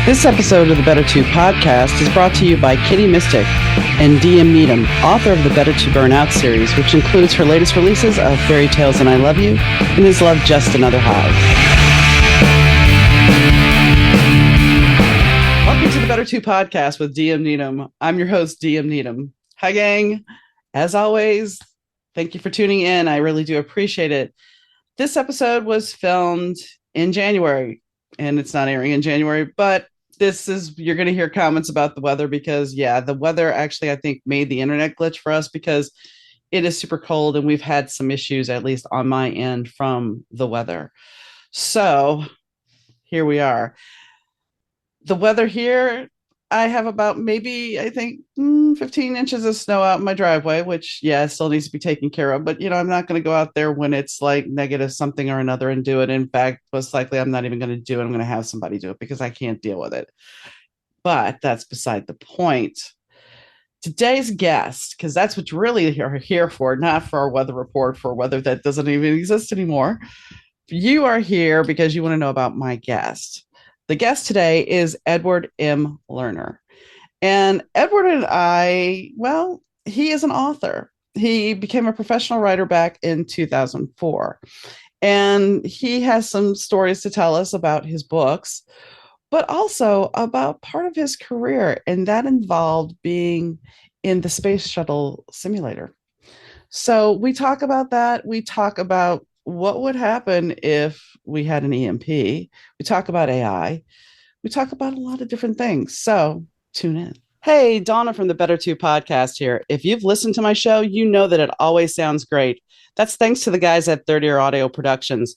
This episode of the Better To podcast is brought to you by Kitty Mystic and DM Needham, author of the Better To Burnout series, which includes her latest releases of Fairy Tales and I Love You and Is Love Just Another High. Welcome to the Better To podcast with DM Needham. I'm your host, DM Needham. Hi, gang. As always, thank you for tuning in. I really do appreciate it. This episode was filmed in January, and it's not airing in January, but you're going to hear comments about the weather because, the weather actually, I think, made the internet glitch for us because it is super cold and we've had some issues, at least on my end, from the weather. So here we are. The weather here, I have about maybe, I think, 15 inches of snow out in my driveway, which, still needs to be taken care of. But, I'm not going to go out there when it's like negative something or another and do it. In fact, most likely, I'm not even going to do it. I'm going to have somebody do it because I can't deal with it. But that's beside the point. Today's guest, because that's what you really are here for, not for a weather report for weather that doesn't even exist anymore. You are here because you want to know about my guest. The guest today is Edward M. Lerner. And Edward and I, he is an author. He became a professional writer back in 2004. And he has some stories to tell us about his books, but also about part of his career. And that involved being in the Space Shuttle Simulator. So we talk about that. We talk about what would happen if we had an EMP. We talk about AI. We talk about a lot of different things. So tune in. Hey, Donna from the Better To podcast here. If you've listened to my show, you know that it always sounds great. That's thanks to the guys at Third Ear Audio Productions.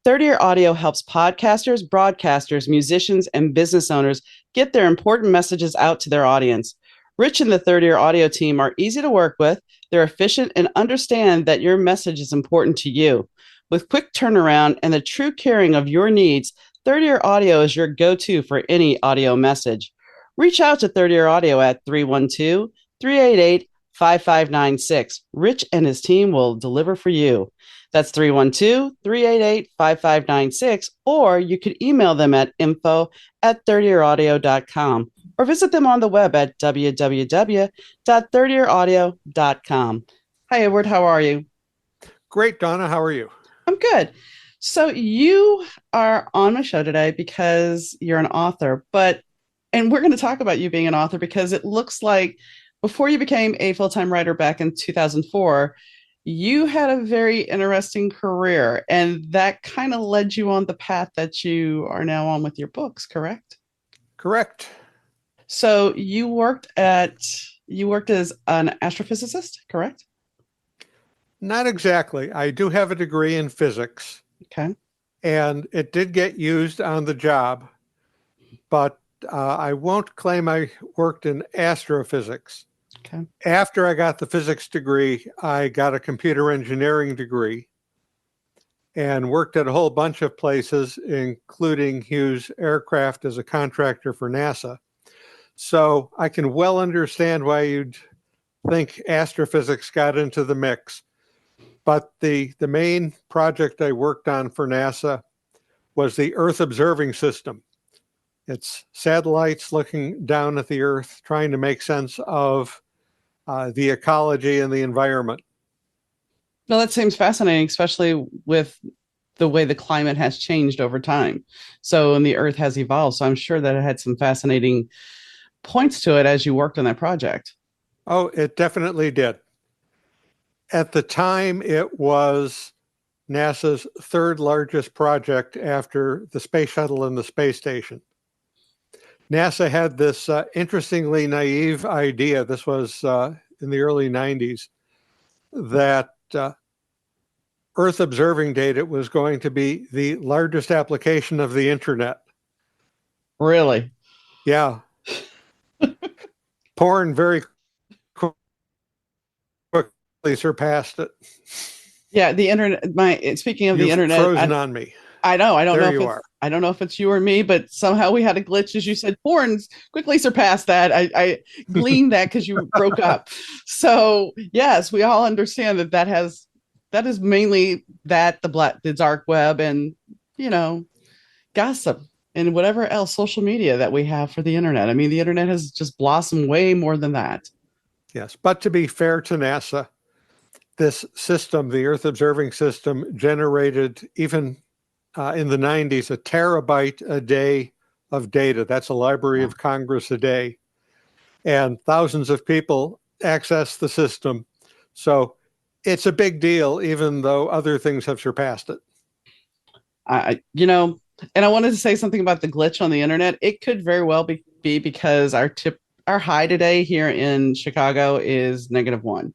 Third Ear Audio helps podcasters, broadcasters, musicians, and business owners get their important messages out to their audience. Rich and the Third Ear Audio team are easy to work with. They're efficient and understand that your message is important to you. With quick turnaround and the true caring of your needs, Third Ear Audio is your go-to for any audio message. Reach out to Third Ear Audio at 312-388-5596. Rich and his team will deliver for you. That's 312-388-5596, or you could email them at info@thirdearaudio.com or visit them on the web at www.thirdearaudio.com. Hi, Edward. How are you? Great, Donna. How are you? I'm good. So you are on my show today because you're an author, and we're going to talk about you being an author because it looks like before you became a full-time writer back in 2004, you had a very interesting career, and that kind of led you on the path that you are now on with your books, correct? Correct. So you worked as an astrophysicist, correct? Not exactly. I do have a degree in physics. Okay. And it did get used on the job, but I won't claim I worked in astrophysics. Okay. After I got the physics degree, I got a computer engineering degree and worked at a whole bunch of places, including Hugh's Aircraft as a contractor for NASA. So I can well understand why you'd think astrophysics got into the mix. But the main project I worked on for NASA was the Earth observing system. It's satellites looking down at the Earth, trying to make sense of the ecology and the environment. Well, that seems fascinating, especially with the way the climate has changed over time. And the Earth has evolved. So I'm sure that it had some fascinating points to it as you worked on that project. Oh, it definitely did. At the time, it was NASA's third largest project after the Space Shuttle and the space station. NASA had this interestingly naive idea, this was in the early 90s, that Earth observing data was going to be the largest application of the internet. Really? Yeah. Porn very surpassed it. Yeah, the internet. Speaking of You've the internet, frozen on me. I know. I don't there know. You are. I don't know if it's you or me, but somehow we had a glitch as you said. Porn's quickly surpassed that. I gleaned that because you broke up. So yes, we all understand that is mainly the dark web and gossip and whatever else social media that we have for the internet. I mean, the internet has just blossomed way more than that. Yes. But to be fair to NASA, this system, the Earth observing system, generated even in the 90s a terabyte a day of data. That's a Library Wow. of Congress a day. And thousands of people access the system. So it's a big deal, even though other things have surpassed it. And I wanted to say something about the glitch on the internet. It could very well be because our high today here in Chicago is -1.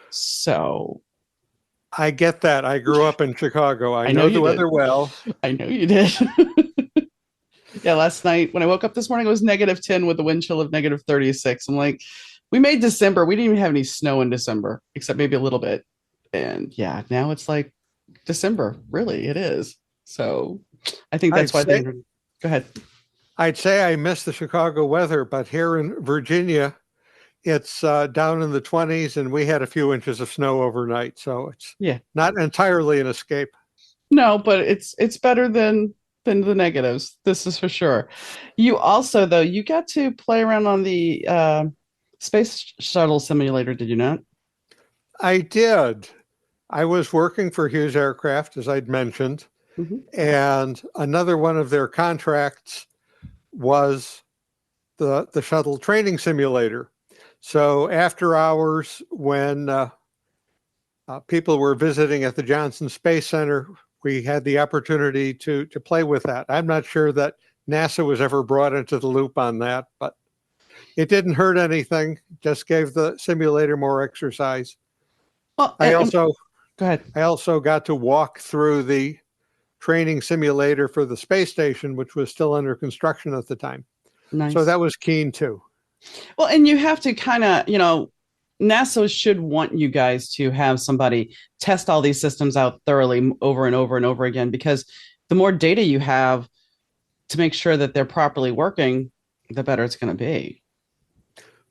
So I get that. I grew up in Chicago. I I know know the you did. weather well. I know you did. Yeah, last night when I woke up this morning, it was -10 with a wind chill of -36. I'm like, we made December. We didn't even have any snow in December, except maybe a little bit. And yeah, now it's like December. Really, it is. So I think I'd that's why the say internet. Go ahead. I'd say I miss the Chicago weather, but here in Virginia, it's down in the 20s, and we had a few inches of snow overnight. So it's Yeah. not entirely an escape. No, but it's better than the negatives. This is for sure. You also, though, you got to play around on the Space Shuttle Simulator, did you not? I did. I was working for Hughes Aircraft, as I'd mentioned, Mhm. and another one of their contracts was the shuttle training simulator. So after hours, when people were visiting at the Johnson Space Center, we had the opportunity to play with that. I'm not sure that NASA was ever brought into the loop on that, but it didn't hurt anything. Just gave the simulator more exercise. Well, I also go ahead. I also got to walk through the training simulator for the space station, which was still under construction at the time. So Nice. that was keen too. Well, and you have to kind of, NASA should want you guys to have somebody test all these systems out thoroughly over and over and over again, because the more data you have to make sure that they're properly working, the better it's going to be.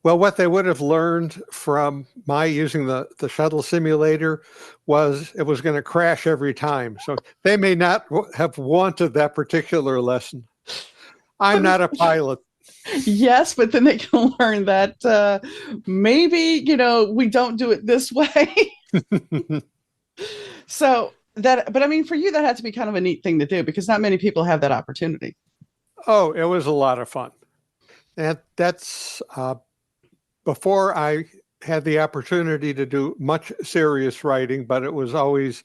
Well, what they would have learned from my using the shuttle simulator was it was going to crash every time. So they may not have wanted that particular lesson. I'm not a pilot. Yes, but then they can learn that maybe, we don't do it this way. So that, but I mean, for you, that had to be kind of a neat thing to do because not many people have that opportunity. Oh, it was a lot of fun. And that's before I had the opportunity to do much serious writing, but it was always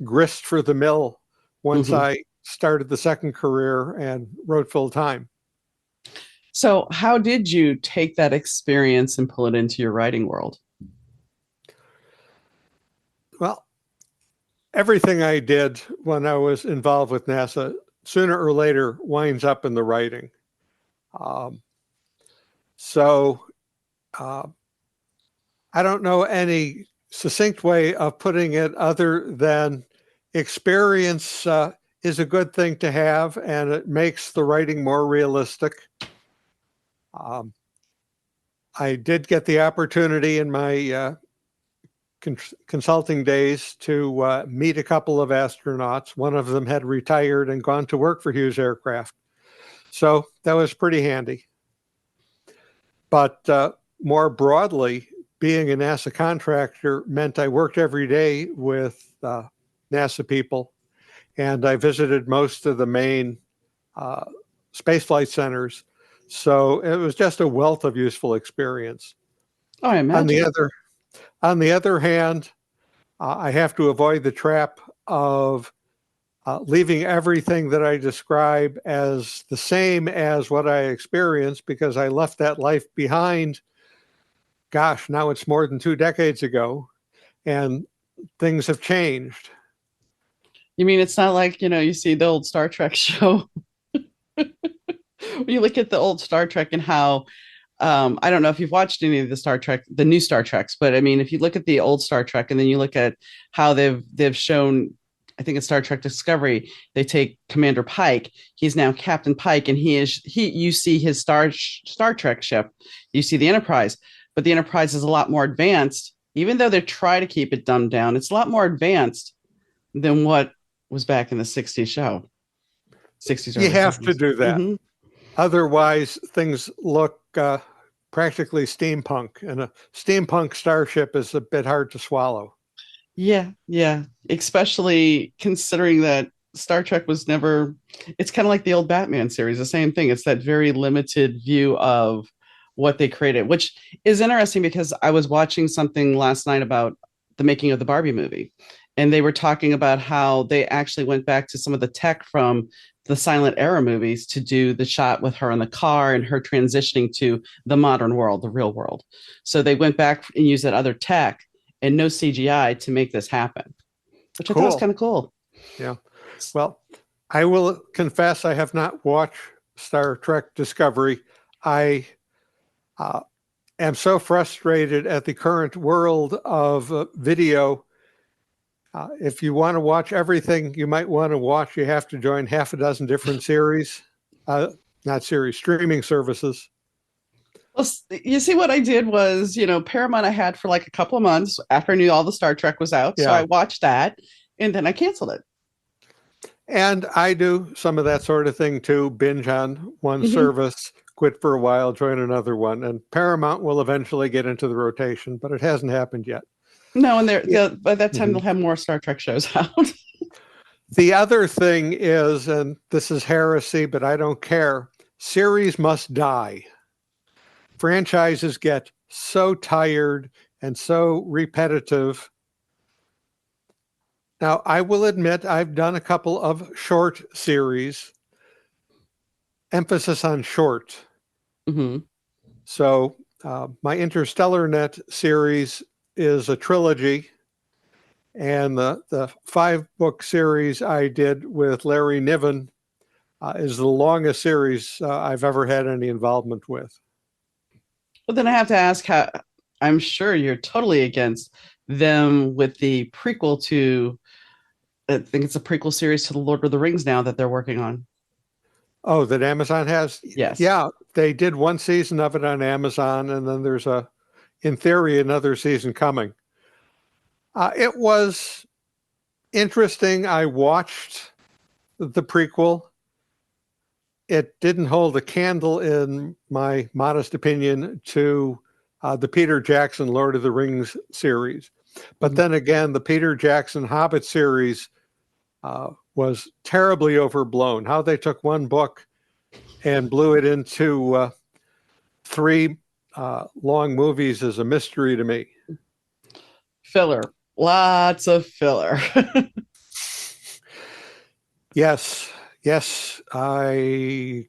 grist for the mill once Mhm. I started the second career and wrote full time. So, how did you take that experience and pull it into your writing world? Well, everything I did when I was involved with NASA sooner or later winds up in the writing. Um, so uh, I don't know any succinct way of putting it other than experience is a good thing to have, and it makes the writing more realistic. Um, I did get the opportunity in my consulting days to meet a couple of astronauts. One of them had retired and gone to work for Hughes Aircraft. So that was pretty handy. But more broadly, being a NASA contractor meant I worked every day with NASA people, and I visited most of the main uh, spaceflight centers. So it was just a wealth of useful experience. Oh, I On the imagine. other on the other hand, I have to avoid the trap of leaving everything that I describe as the same as what I experienced because I left that life behind. Gosh, now it's more than 2 decades ago, and things have changed. You mean it's not like, you see the old Star Trek show? When you look at the old Star Trek and how I don't know if you've watched any of the new Star Treks, but I mean, if you look at the old Star Trek and then you look at how they've shown, I think it's Star Trek Discovery, they take Commander Pike. He's now Captain Pike, and you see his Star Trek ship, you see the Enterprise, but the Enterprise is a lot more advanced. Even though they try to keep it dumbed down, it's a lot more advanced than what was back in the '60s show. 60s, You early have to 70s. do that. Hmm. Otherwise, things look practically steampunk, and a steampunk starship is a bit hard to swallow. Yeah, yeah. Especially considering that Star Trek was never, it's kind of like the old Batman series, the same thing. It's that very limited view of what they created, which is interesting because I was watching something last night about the making of the Barbie movie. And they were talking about how they actually went back to some of the tech from the silent era movies to do the shot with her in the car and her transitioning to the modern world, the real world. So they went back and used that other tech and no CGI to make this happen, which I thought was Cool. kind of cool. Yeah. Well, I will confess I have not watched Star Trek Discovery. I uh, am so frustrated at the current world of video. If you want to watch everything you might want to watch, you have to join half a dozen different series, not series, streaming services. Well, you see, what I did was, Paramount I had for like a couple of months after I knew all the Star Trek was out. So Yeah. I watched that and then I canceled it. And I do some of that sort of thing too, binge on one Hmm. service, quit for a while, join another one. And Paramount will eventually get into the rotation, but it hasn't happened yet. No, and Yeah. by that time Mhm. they'll have more Star Trek shows out. The other thing is, and this is heresy, but I don't care, series must die. Franchises get so tired and so repetitive. Now, I will admit I've done a couple of short series, emphasis on short. Hmm. So, my Interstellar Net series is a trilogy, and the 5-book series I did with Larry Niven is the longest series I've ever had any involvement with. But then I have to ask how I'm sure you're totally against them with the prequel to, I think it's a prequel series to the Lord of the Rings now that they're working on. Oh, that Amazon has? Yes. Yeah, they did one season of it on Amazon, and then there's in theory, another season coming. It was interesting. I watched the prequel. It didn't hold a candle, in my modest opinion, to the Peter Jackson Lord of the Rings series. But Mhm. then again, the Peter Jackson Hobbit series was terribly overblown. How they took one book and blew it into 3 long movies is a mystery to me. Filler. Lots of filler. Yes, yes, I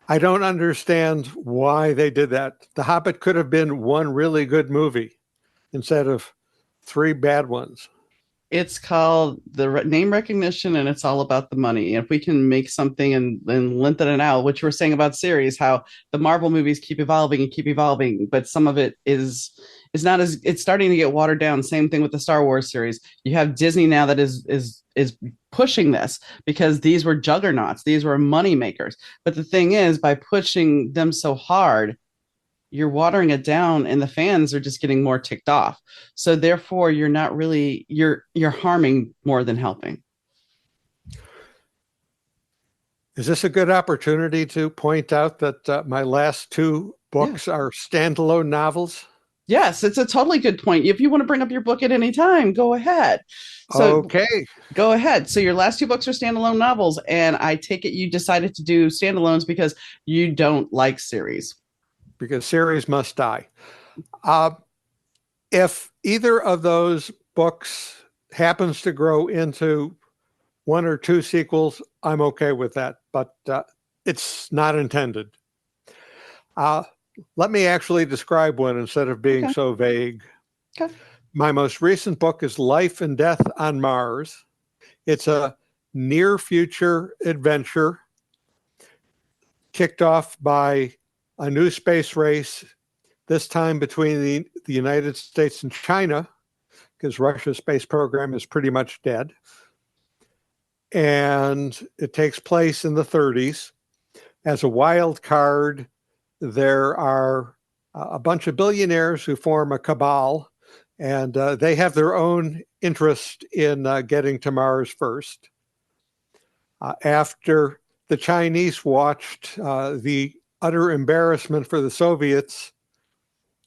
don't understand why they did that. The Hobbit could have been one really good movie instead of 3 bad ones. It's called the name recognition and it's all about the money. If we can make something and lengthen it out, which we're saying about series, how the Marvel movies keep evolving, but some of it is not as, it's starting to get watered down. Same thing with the Star Wars series. You have Disney now that is pushing this because these were juggernauts, these were money makers. But the thing is, by pushing them so hard, you're watering it down and the fans are just getting more ticked off, so therefore you're not really, you're harming more than helping. Is this a good opportunity to point out that my last 2 Yeah, books are standalone novels? yes, it's a totally good point. If you want to bring up your book at any time, go ahead. So Okay, go ahead. So your last 2 books are standalone novels, and I take it you decided to do standalones because you don't like series. because series must die. Uh, if either of those books happens to grow into 1 or 2 sequels, I'm okay with that, but it's not intended. Uh, Let me actually describe one instead of being Okay. so vague. Okay. My most recent book is Life and Death on Mars. It's a near future adventure kicked off by a new space race, this time between the United States and China, because Russia's space program is pretty much dead. And it takes place in the 30s. As a wild card, there are a bunch of billionaires who form a cabal, and they have their own interest in getting to Mars first. After the Chinese watched the utter embarrassment for the Soviets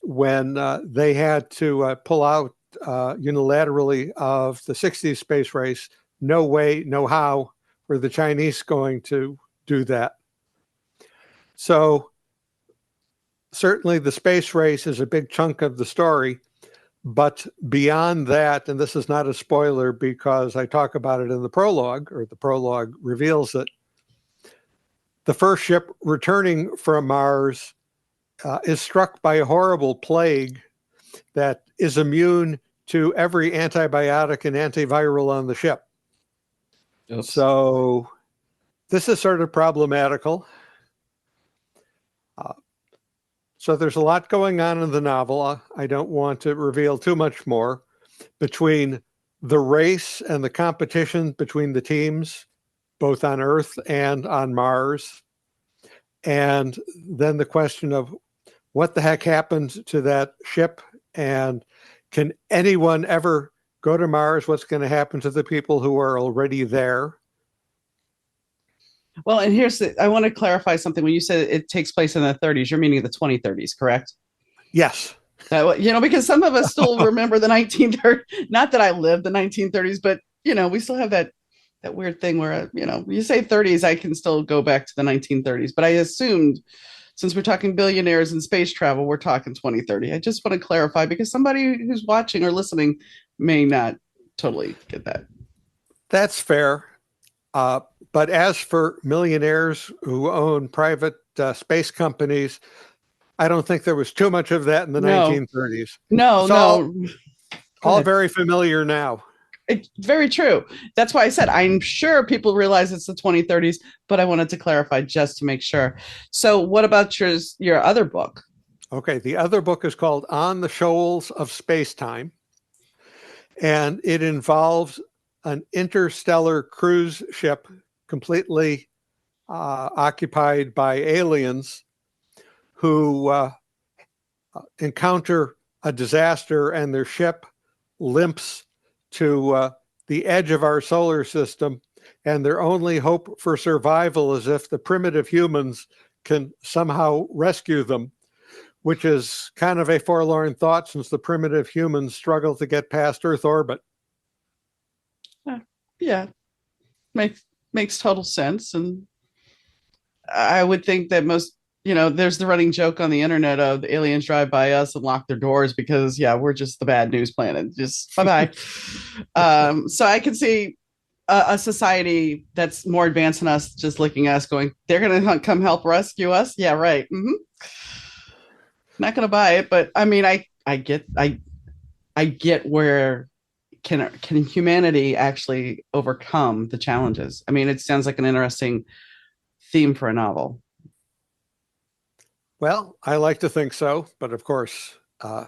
when they had to pull out unilaterally of the 60s space race. No way, no how were the Chinese going to do that. So certainly the space race is a big chunk of the story. But beyond that, and this is not a spoiler because I talk about it in the prologue, or the prologue reveals it, the first ship returning from Mars is struck by a horrible plague that is immune to every antibiotic and antiviral on the ship. Oops. So this is sort of problematical. So there's a lot going on in the novel. I don't want to reveal too much more between the race and the competition between the teams, both on Earth and on Mars. And then the question of what the heck happened to that ship, and can anyone ever go to Mars? What's going to happen to the people who are already there? Well, and I want to clarify something. When you said it takes place in the 30s, you're meaning the 2030s, correct? Yes. Because some of us still remember the 1930s. Not that I lived the 1930s, but, we still have that weird thing where, you say 30s, I can still go back to the 1930s. But I assumed, since we're talking billionaires and space travel, we're talking 2030. I just want to clarify because somebody who's watching or listening may not totally get that. That's fair. But as for millionaires who own private space companies, I don't think there was too much of that in the 1930s. No. All very familiar now. It's very true. That's why I said I'm sure people realize it's the 2030s, but I wanted to clarify just to make sure. So what about your other book? Okay, the other book is called On the Shoals of Space-Time, and it involves an interstellar cruise ship completely occupied by aliens who encounter a disaster, and their ship limps to the edge of our solar system, and their only hope for survival is if the primitive humans can somehow rescue them, which is kind of a forlorn thought since the primitive humans struggle to get past Earth orbit. Yeah, makes total sense. And I would think that most, there's the running joke on the internet of the aliens drive by us and lock their doors because, we're just the bad news planet. Just bye-bye. So I can see a society that's more advanced than us just looking at us going, they're going to come help rescue us. Yeah, right. Mm-hmm. Not going to buy it, but I mean, I get where can humanity actually overcome the challenges? I mean, it sounds like an interesting theme for a novel. Well, I like to think so, but of course,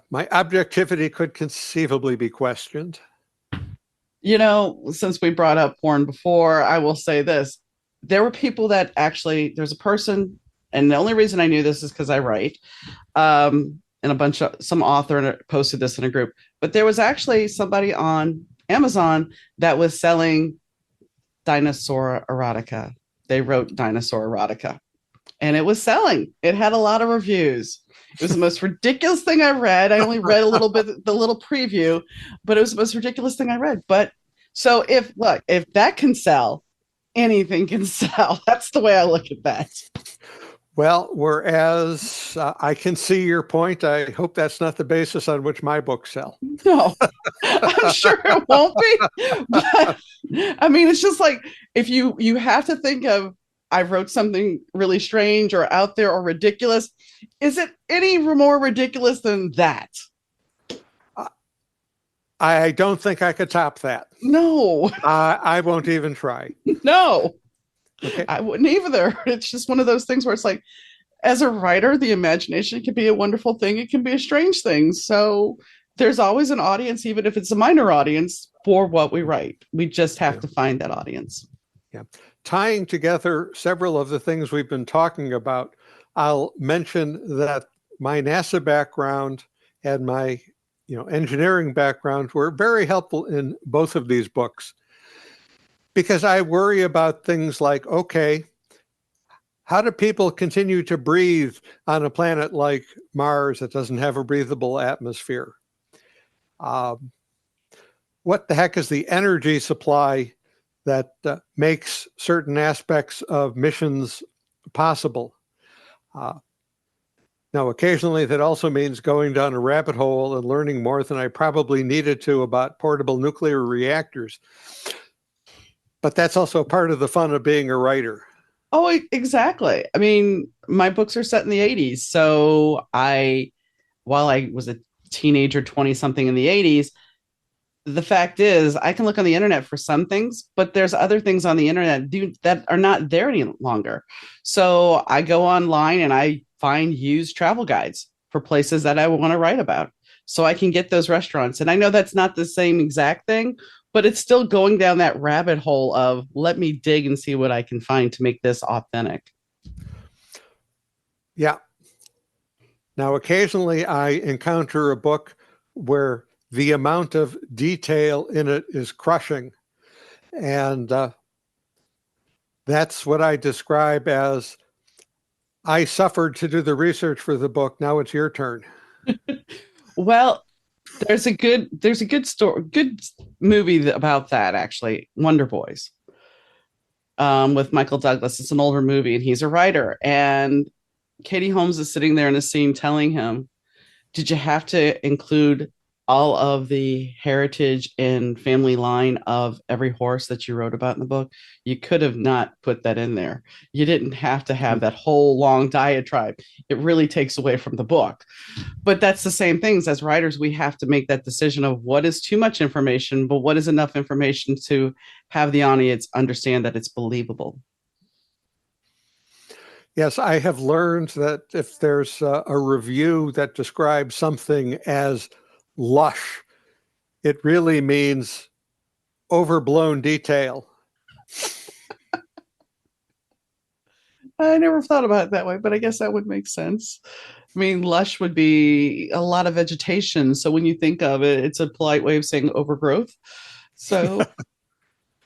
my objectivity could conceivably be questioned. Since we brought up porn before, I will say this. There were people that actually, there's a person, and the only reason I knew this is because I write, and some author posted this in a group, but there was actually somebody on Amazon that was selling dinosaur erotica. They wrote dinosaur erotica, and it was selling. It had a lot of reviews. It was the most ridiculous thing I read. I only read a little bit, the little preview, but it was the most ridiculous thing I read. But so if that can sell, anything can sell. That's the way I look at that. Well, whereas I can see your point, I hope that's not the basis on which my books sell. No, I'm sure it won't be. But I mean, it's just like if you have to think of, I wrote something really strange or out there or ridiculous. Is it any more ridiculous than that? I don't think I could top that. No. I won't even try. No. Okay. I wouldn't either. It's just one of those things where it's like, as a writer, the imagination can be a wonderful thing. It can be a strange thing. So there's always an audience, even if it's a minor audience, for what we write. We just have to find that audience. Yeah. Tying together several of the things we've been talking about, I'll mention that my NASA background and my engineering background were very helpful in both of these books. because I worry about things like, okay, how do people continue to breathe on a planet like Mars that doesn't have a breathable atmosphere? Um, what the heck is the energy supply that makes certain aspects of missions possible? Uh, Now, occasionally that also means going down a rabbit hole and learning more than I probably needed to about portable nuclear reactors. But that's also part of the fun of being a writer. Oh, exactly. I mean, my books are set in the 80s. So while I was a teenager, 20 something in the 80s, the fact is I can look on the internet for some things, but there's other things on the internet that are not there any longer. So I go online and I find used travel guides for places that I want to write about. So I can get those restaurants. And I know that's not the same exact thing, but it's still going down that rabbit hole of let me dig and see what I can find to make this authentic. Yeah. Now, occasionally I encounter a book where the amount of detail in it is crushing. And that's what I describe as I suffered to do the research for the book. Now it's your turn. Well, there's a good story, good movie about that actually, Wonder Boys, with Michael Douglas. It's an older movie, and he's a writer. And Katie Holmes is sitting there in a scene telling him, did you have to include all of the heritage and family line of every horse that you wrote about in the book? You could have not put that in there. You didn't have to have that whole long diatribe. It really takes away from the book. But that's the same things as writers. We have to make that decision of what is too much information, but what is enough information to have the audience understand that it's believable. Yes, I have learned that if there's a review that describes something as lush, it really means overblown detail. I never thought about it that way, but I guess that would make sense. I mean, lush would be a lot of vegetation. So when you think of it, it's a polite way of saying overgrowth. So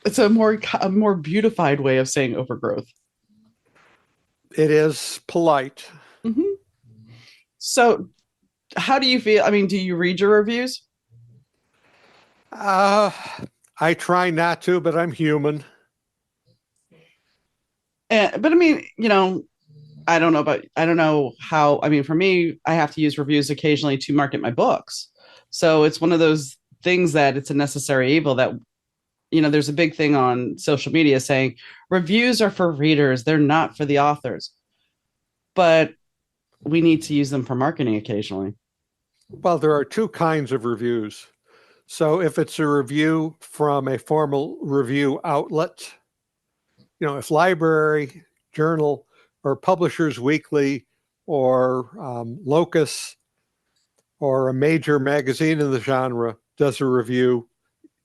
it's a more beautified way of saying overgrowth. It is polite. Mm-hmm. So how do you feel? I mean, do you read your reviews? Uh, I try not to, but I'm human. But I mean, I don't know how, I mean, for me, I have to use reviews occasionally to market my books. So it's one of those things that it's a necessary evil that, there's a big thing on social media saying reviews are for readers, they're not for the authors. But we need to use them for marketing occasionally. Well, there are two kinds of reviews. So if it's a review from a formal review outlet, if library, journal, or Publishers Weekly, or Locus, or a major magazine in the genre does a review,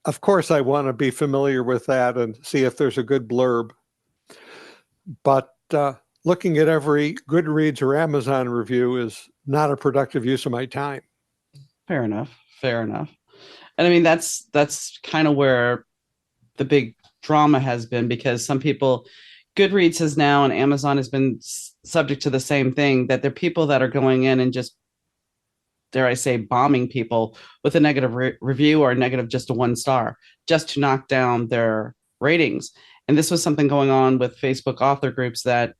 of course I want to be familiar with that and see if there's a good blurb. But looking at every Goodreads or Amazon review is not a productive use of my time. Fair enough. Fair enough. And I mean, that's kind of where the big drama has been, because some people, Goodreads has now and Amazon has been subject to the same thing, that there are people that are going in and just, dare I say, bombing people with a negative review or a negative just a 1 star just to knock down their ratings. And this was something going on with Facebook author groups, that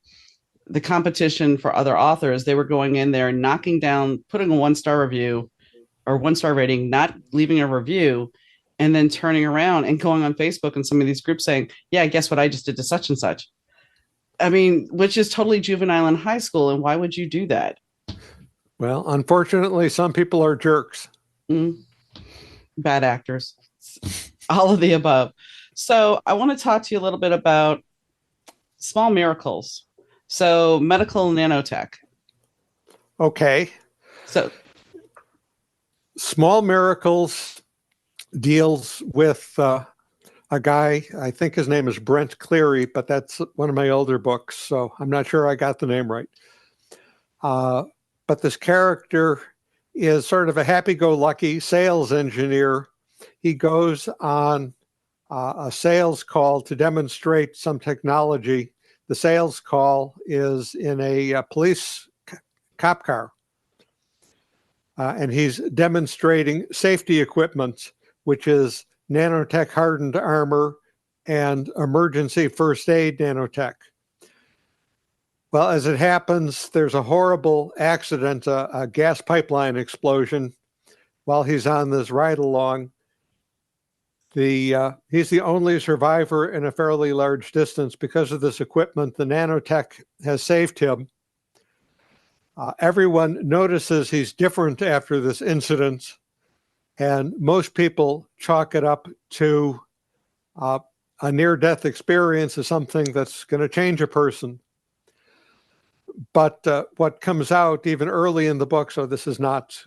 the competition for other authors, they were going in there and knocking down, putting a 1 star review or 1 star rating, not leaving a review, and then turning around and going on Facebook and some of these groups saying, yeah, guess what I just did to such and such. I mean, which is totally juvenile in high school. And why would you do that? Well, unfortunately, some people are jerks. Mm, bad actors, all of the above. So I want to talk to you a little bit about small miracles. So medical nanotech. Okay. So Small Miracles deals with a guy, I think his name is Brent Cleary, but that's one of my older books, so I'm not sure I got the name right. But this character is sort of a happy-go-lucky sales engineer. He goes on a sales call to demonstrate some technology. The sales call is in a police cop car, and he's demonstrating safety equipment, which is nanotech hardened armor and emergency first aid nanotech. Well, as it happens, there's a horrible accident, a gas pipeline explosion while he's on this ride along. He's the only survivor in a fairly large distance because of this equipment. The nanotech has saved him. Everyone notices he's different after this incident, and most people chalk it up to a near-death experience as something that's going to change a person. But what comes out even early in the book, so this is not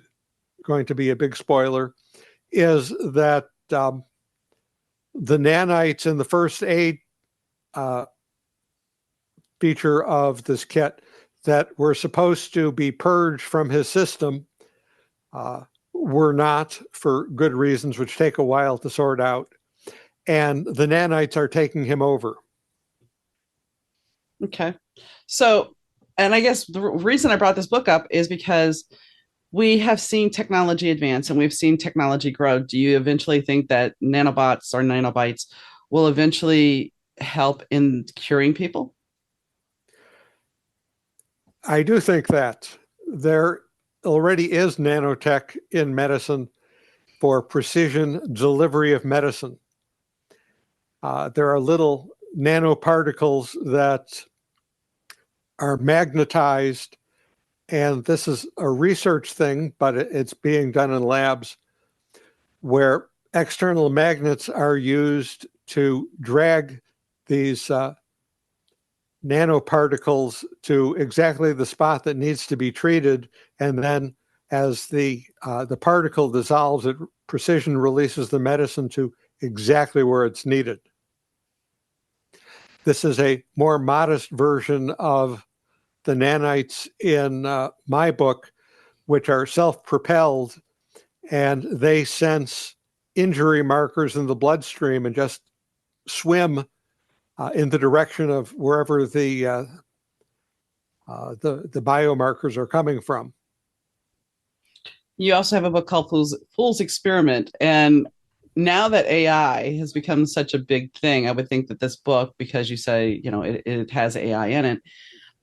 going to be a big spoiler, is that the nanites in the first aid feature of this kit that were supposed to be purged from his system were not, for good reasons, which take a while to sort out. And the nanites are taking him over. Okay. So, and I guess the reason I brought this book up is because we have seen technology advance and we've seen technology grow. Do you eventually think that nanobots or nanobites will eventually help in curing people? I do think that there already is nanotech in medicine for precision delivery of medicine. There are little nanoparticles that are magnetized, and this is a research thing, but it's being done in labs where external magnets are used to drag these nanoparticles to exactly the spot that needs to be treated, and then as the particle dissolves, it precision releases the medicine to exactly where it's needed. This is a more modest version of the nanites in my book, which are self-propelled, and they sense injury markers in the bloodstream and just swim in the direction of wherever the biomarkers are coming from. You also have a book called Fool's Experiment. And now that AI has become such a big thing, I would think that this book, because you say, it has AI in it,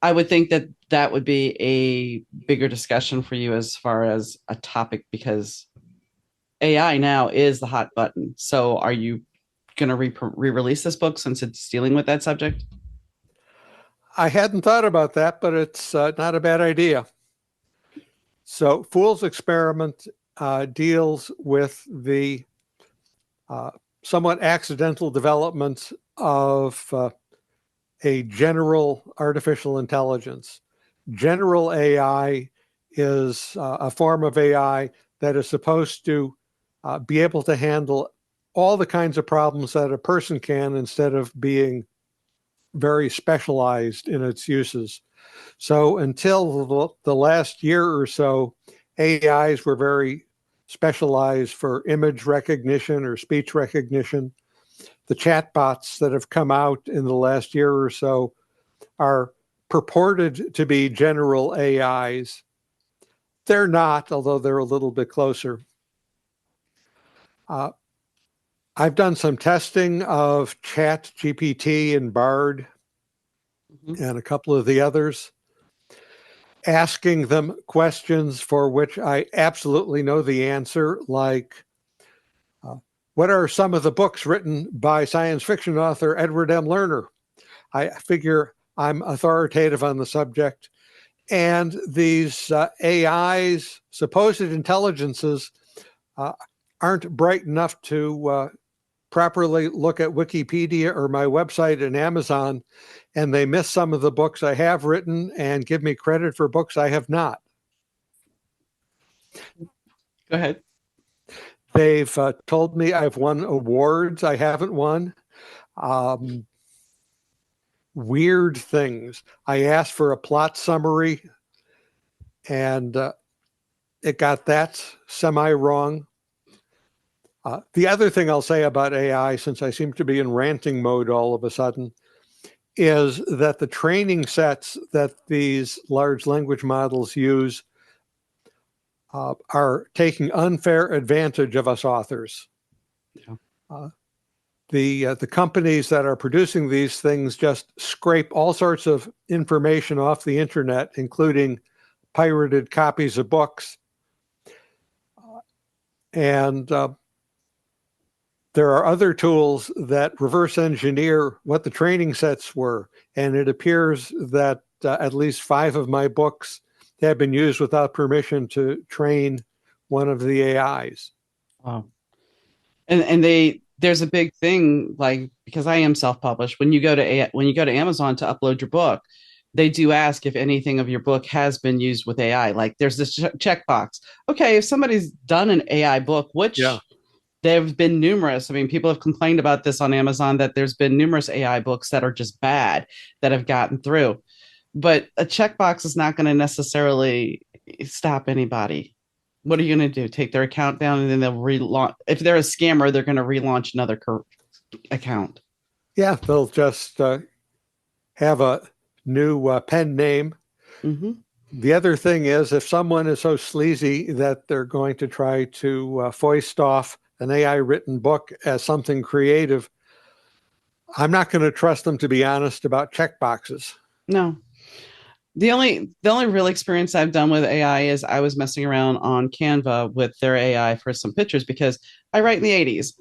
I would think that that would be a bigger discussion for you as far as a topic, because AI now is the hot button. So are you going to re-release this book since it's dealing with that subject? I hadn't thought about that, but it's not a bad idea. So Fool's Experiment deals with the somewhat accidental development of a general artificial intelligence. General AI is a form of AI that is supposed to be able to handle all the kinds of problems that a person can instead of being very specialized in its uses. So until the last year or so, AIs were very specialized for image recognition or speech recognition. The chatbots that have come out in the last year or so are purported to be general AIs. They're not, although they're a little bit closer. I've done some testing of Chat GPT and Bard and a couple of the others, asking them questions for which I absolutely know the answer, like, what are some of the books written by science fiction author Edward M. Lerner? I figure I'm authoritative on the subject. And these AIs, supposed intelligences, aren't bright enough to properly look at Wikipedia or my website and Amazon, and they miss some of the books I have written and give me credit for books I have not. Go ahead. They've told me I've won awards I haven't won. Weird things. I asked for a plot summary, and it got that semi-wrong. The other thing I'll say about AI, since I seem to be in ranting mode all of a sudden, is that the training sets that these large language models use are taking unfair advantage of us authors. Yeah. Uh, the companies that are producing these things just scrape all sorts of information off the internet, including pirated copies of books. And there are other tools that reverse engineer what the training sets were. And it appears that at least 5 of my books have been used without permission to train one of the AIs. Wow. And there's a big thing, like, because I am self-published, when you go to Amazon to upload your book, they do ask if anything of your book has been used with AI. Like, there's this checkbox. Okay, if somebody's done an AI book, Yeah. which there have been numerous. I mean, people have complained about this on Amazon, that there's been numerous AI books that are just bad that have gotten through. But a checkbox is not going to necessarily stop anybody. What are you going to do? Take their account down, and then they'll relaunch. If they're a scammer, they're going to relaunch another account. Yeah, they'll just have a new pen name. Mm-hmm. The other thing is, if someone is so sleazy that they're going to try to foist off an AI written book as something creative, I'm not going to trust them to be honest about checkboxes. No, the only real experience I've done with AI is I was messing around on Canva with their AI for some pictures, because I write in the 80s.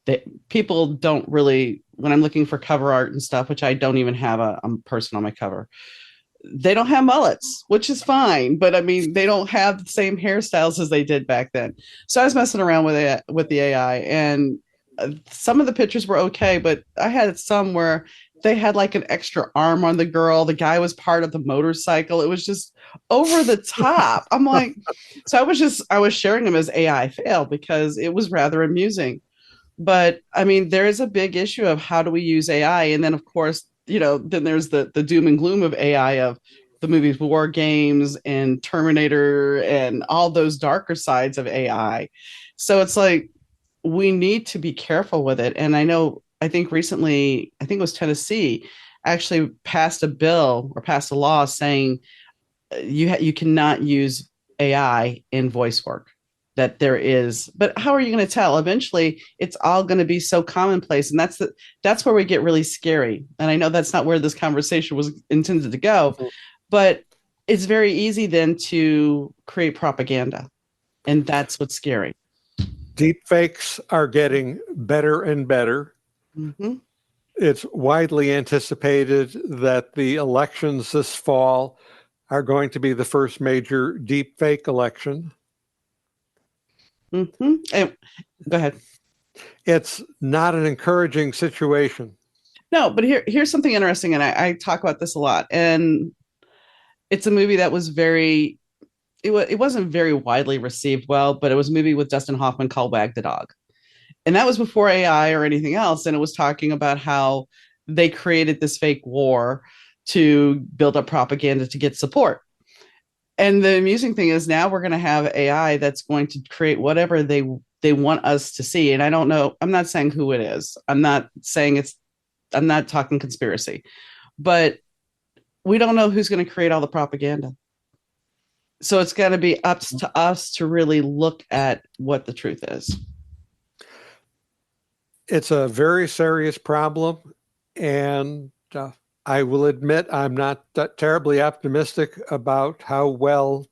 That people don't really, when I'm looking for cover art and stuff, which I don't even have a person on my cover, they don't have mullets, which is fine. But I mean, they don't have the same hairstyles as they did back then. So I was messing around with the AI, and some of the pictures were okay, but I had some where they had like an extra arm on the girl. The guy was part of the motorcycle. It was just over the top. I'm like, so I was sharing them as AI fail because it was rather amusing. But I mean, there is a big issue of how do we use AI, and then of course, then there's the doom and gloom of AI, of the movies War Games and Terminator and all those darker sides of AI. So it's like we need to be careful with it. And I think recently, I think it was Tennessee, actually passed a bill or passed a law saying you cannot use AI in voice work. That there is, but how are you going to tell? Eventually, it's all going to be so commonplace, and that's where we get really scary. And I know that's not where this conversation was intended to go, but it's very easy then to create propaganda, and that's what's scary. Deep fakes are getting better and better. Mm-hmm. It's widely anticipated that the elections this fall are going to be the first major deep fake election. Mm-hmm. And, go ahead. It's not an encouraging situation. No, but here's something interesting, and I talk about this a lot. And it's a movie that was it wasn't very widely received well, but it was a movie with Dustin Hoffman called Wag the Dog. And that was before AI or anything else. And it was talking about how they created this fake war to build up propaganda to get support. And the amusing thing is now we're going to have AI that's going to create whatever they want us to see. And I don't know, I'm not saying who it is. I'm not talking conspiracy, but we don't know who's going to create all the propaganda. So it's got to be up to us to really look at what the truth is. It's a very serious problem, and I will admit I'm not terribly optimistic about how well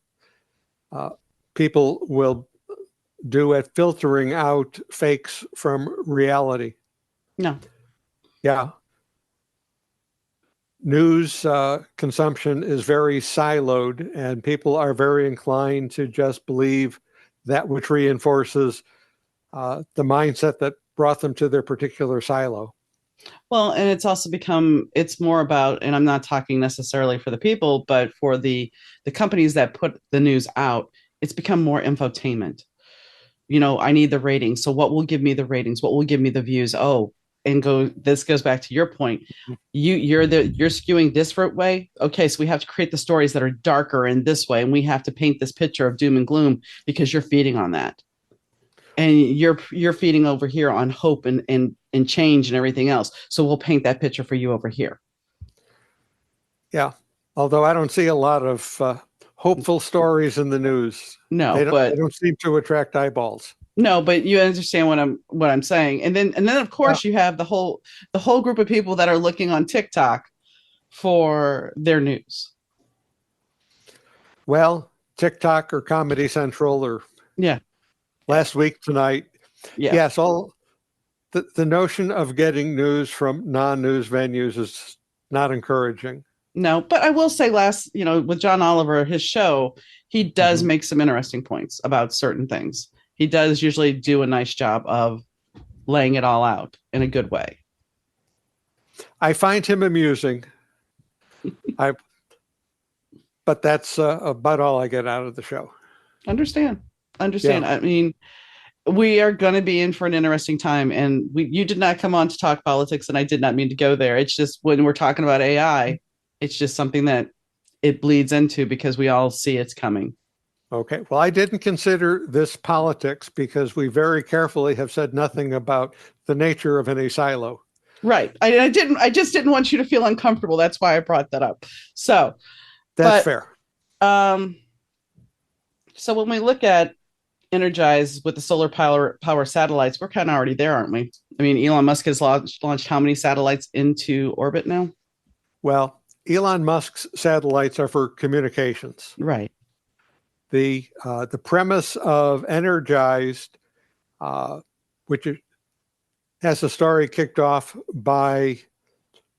people will do at filtering out fakes from reality. No. Yeah. News consumption is very siloed, and people are very inclined to just believe that which reinforces the mindset that brought them to their particular silo. Well, and it's also it's more about, and I'm not talking necessarily for the people, but for the companies that put the news out, it's become more infotainment. I need the ratings. So what will give me the ratings? What will give me the views? Oh, and this goes back to your point. You're skewing this way. Okay, so we have to create the stories that are darker in this way, and we have to paint this picture of doom and gloom because you're feeding on that. and you're feeding over here on hope and change and everything else. So we'll paint that picture for you over here. Yeah. Although I don't see a lot of hopeful stories in the news. No, They but don't seem to attract eyeballs. no, but you understand what I'm saying. And then of Yeah. course you have the whole group of people that are looking on TikTok for their news. Well, TikTok or Comedy Central or Yeah. Last Week Tonight. Yeah. Yes, all the notion of getting news from non-news venues is not encouraging. No, but I will say with John Oliver, his show, he does Mm-hmm. make some interesting points about certain things. He does usually do a nice job of laying it all out in a good way. I find him amusing. I, but that's about all I get out of the show. Understand. Yeah. I mean, we are going to be in for an interesting time, and you did not come on to talk politics, and I did not mean to go there. It's just when we're talking about AI, it's just something that it bleeds into because we all see it's coming. Okay. Well, I didn't consider this politics because we very carefully have said nothing about the nature of any silo. Right. I just didn't want you to feel uncomfortable. That's why I brought that up. So, That's but fair. um so when we look at energize with the solar power satellites, we're kind of already there, aren't we? I mean, Elon Musk has launched how many satellites into orbit now? Well, Elon Musk's satellites are for communications. Right. The premise of Energized, which has a story kicked off by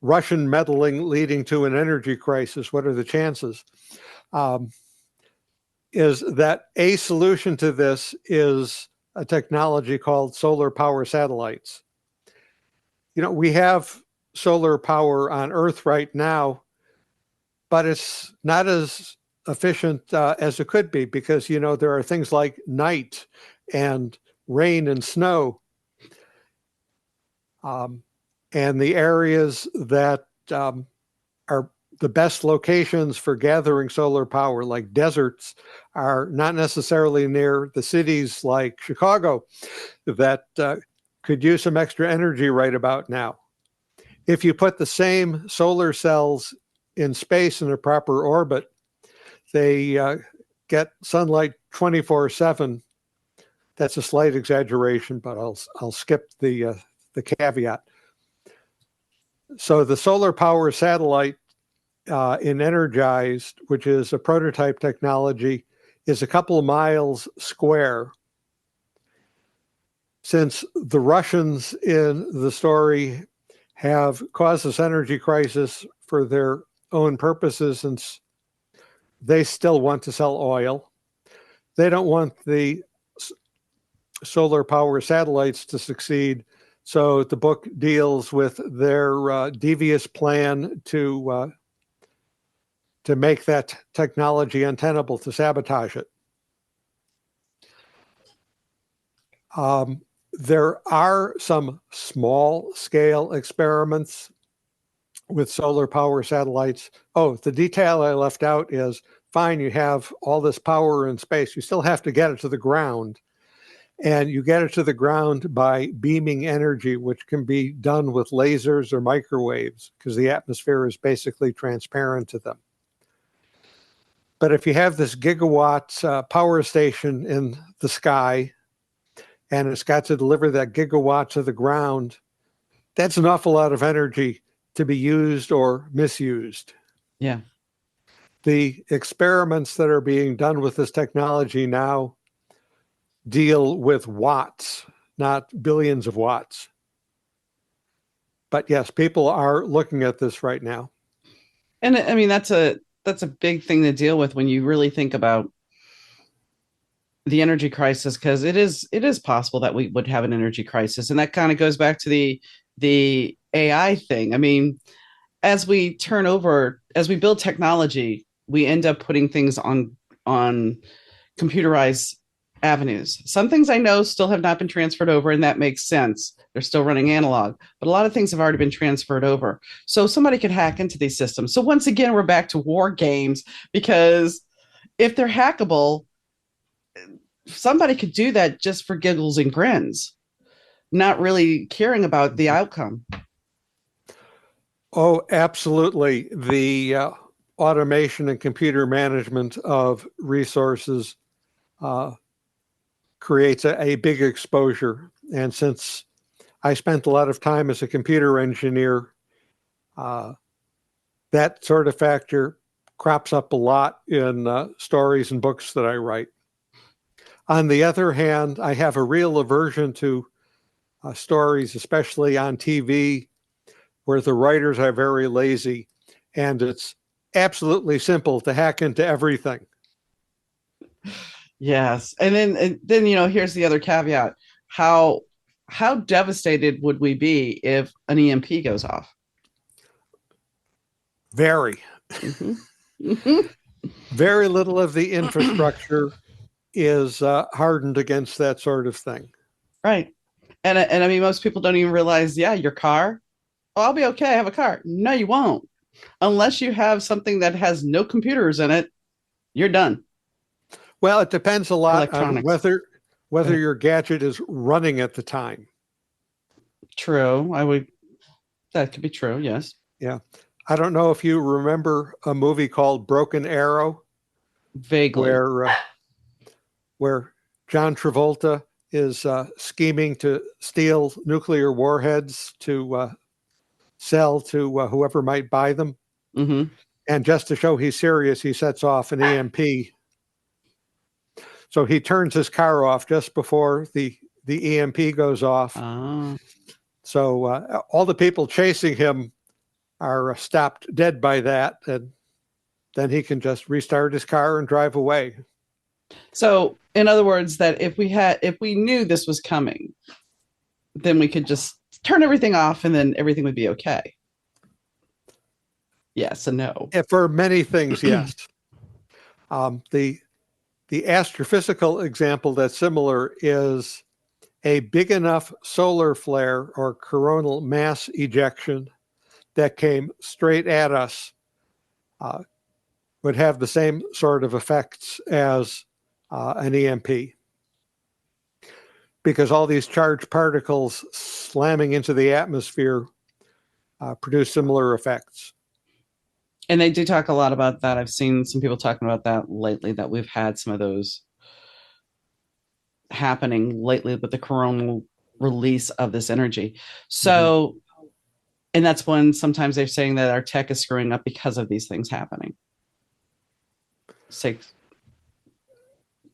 Russian meddling leading to an energy crisis. What are the chances? Is that a solution to this is a technology called solar power satellites. We have solar power on Earth right now, but it's not as efficient as it could be because, there are things like night and rain and snow. And the areas that are the best locations for gathering solar power, like deserts, are not necessarily near the cities like Chicago that could use some extra energy right about now. If you put the same solar cells in space in a proper orbit, they get sunlight 24/7. That's a slight exaggeration, but I'll skip the caveat. So the solar power satellite in Energized, which is a prototype technology, is a couple of miles square. Since the Russians in the story have caused this energy crisis for their own purposes, and they still want to sell oil, they don't want the solar power satellites to succeed. So the book deals with their devious plan to make that technology untenable, to sabotage it. There are some small scale experiments with solar power satellites. Oh, the detail I left out is, fine, you have all this power in space. You still have to get it to the ground. And you get it to the ground by beaming energy, which can be done with lasers or microwaves because the atmosphere is basically transparent to them. But if you have this gigawatt power station in the sky and it's got to deliver that gigawatt to the ground, that's an awful lot of energy to be used or misused. Yeah. The experiments that are being done with this technology now deal with watts, not billions of watts. But yes, people are looking at this right now. And I mean, that's a big thing to deal with when you really think about the energy crisis, because it is possible that we would have an energy crisis. And that kind of goes back to the AI thing. I mean, as we build technology, we end up putting things on computerized avenues. Some things I know still have not been transferred over, and that makes sense. They're still running analog, but a lot of things have already been transferred over. So somebody could hack into these systems. So once again, we're back to war games, because if they're hackable, somebody could do that just for giggles and grins, not really caring about the outcome. Oh, absolutely. The automation and computer management of resources uh, creates a big exposure. And since I spent a lot of time as a computer engineer, uh, that sort of factor crops up a lot in stories and books that I write. On the other hand, I have a real aversion to stories, especially on TV, where the writers are very lazy and it's absolutely simple to hack into everything. Yes. And then here's the other caveat. How how devastated would we be if an EMP goes off? Very, Mm-hmm. Mm-hmm. very little of the infrastructure is hardened against that sort of thing. Right. And I mean, most people don't even realize, yeah, your car, oh, I'll be okay. I have a car. No, you won't. Unless you have something that has no computers in it, you're done. Well, it depends a lot on Electronics. whether your gadget is running at the time. True. That could be true. Yes. Yeah. I don't know if you remember a movie called Broken Arrow, Vaguely. where where John Travolta is scheming to steal nuclear warheads to sell to whoever might buy them. Mm-hmm. And just to show he's serious, he sets off an EMP. So he turns his car off just before the EMP goes off. Ah. So all the people chasing him are stopped dead by that, and then he can just restart his car and drive away. So, in other words, that if we knew this was coming, then we could just turn everything off and then everything would be okay. Yes and no. And for many things, yes. The astrophysical example that's similar is a big enough solar flare or coronal mass ejection that came straight at us uh, would have the same sort of effects as an EMP. Because all these charged particles slamming into the atmosphere produce similar effects. And they do talk a lot about that. I've seen some people talking about that lately, that we've had some of those happening lately with the coronal release of this energy. So, and that's when sometimes they're saying that our tech is screwing up because of these things happening. Say,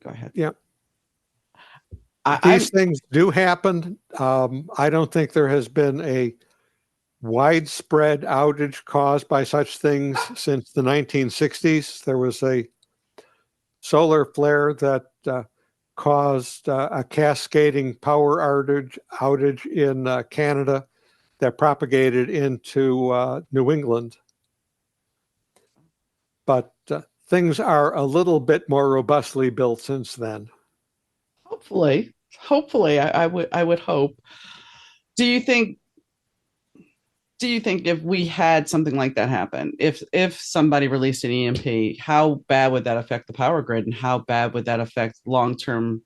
go ahead. Yeah. I'm These things do happen. I don't think there has been a widespread outage caused by such things since the 1960s. There was a solar flare that caused a cascading power outage in Canada that propagated into New England. But things are a little bit more robustly built since then. hopefully, I would hope. Do you think if we had something like that happen, if somebody released an EMP, how bad would that affect the power grid, and how bad would that affect long term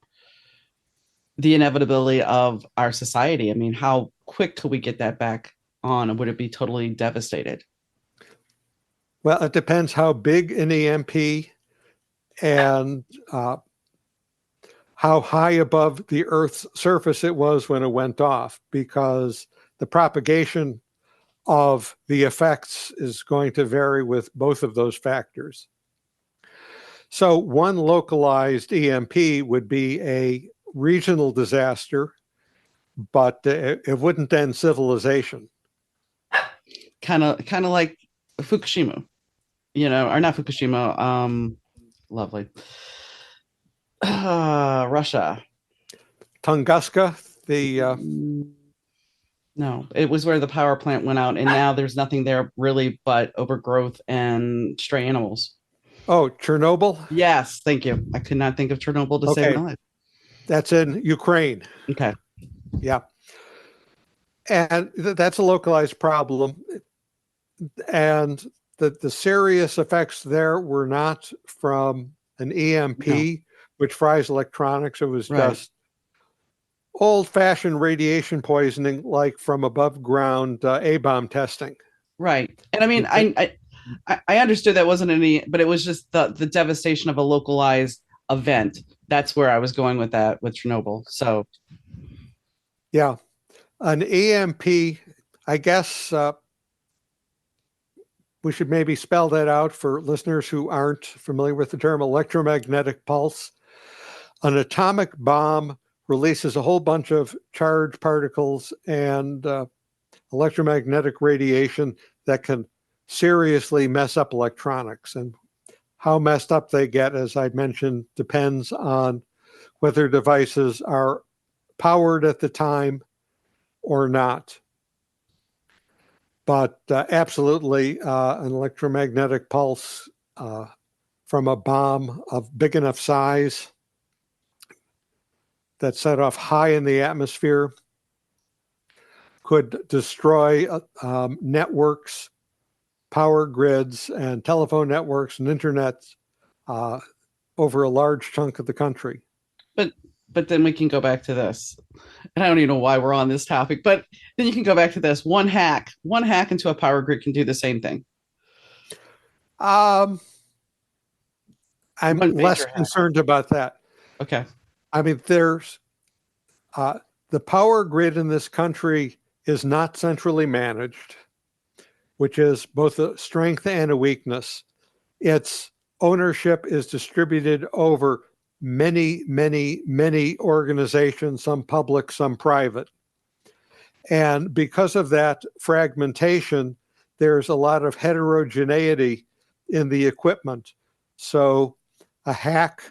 the inevitability of our society? I mean, how quick could we get that back on, and would it be totally devastated? Well, it depends how big an EMP and how high above the Earth's surface it was when it went off, because the propagation of the effects is going to vary with both of those factors. So one localized EMP would be a regional disaster, but it wouldn't end civilization. Kind of like Fukushima, or not Fukushima. Lovely. Russia. Tunguska, the No, it was where the power plant went out, and now there's nothing there really but overgrowth and stray animals. Chernobyl. Yes, thank you. I could not think of Chernobyl to save Okay, my life. that's in Ukraine. Okay. Yeah, and that's a localized problem, and the serious effects there were not from an EMP, No. which fries electronics. It was Right. just old-fashioned radiation poisoning, like from above ground A-bomb testing. Right. And I mean, You take, I understood that wasn't any, but it was just the devastation of a localized event. That's where I was going with that with Chernobyl. So yeah, an EMP. I guess we should maybe spell that out for listeners who aren't familiar with the term electromagnetic pulse. An atomic bomb releases a whole bunch of charged particles and electromagnetic radiation that can seriously mess up electronics. And how messed up they get, as I mentioned, depends on whether devices are powered at the time or not. But absolutely, an electromagnetic pulse from a bomb of big enough size that set off high in the atmosphere could destroy networks, power grids, and telephone networks and internet uh, over a large chunk of the country. but but then we can go back to this. And I don't even know why we're on this topic, but then you can go back to this. One hack into a power grid can do the same thing. Um, I'm One less major hack. concerned about that. Okay. I mean, there's the power grid in this country is not centrally managed, which is both a strength and a weakness. Its ownership is distributed over many, many, many organizations, some public, some private. And because of that fragmentation, there's a lot of heterogeneity in the equipment. So a hack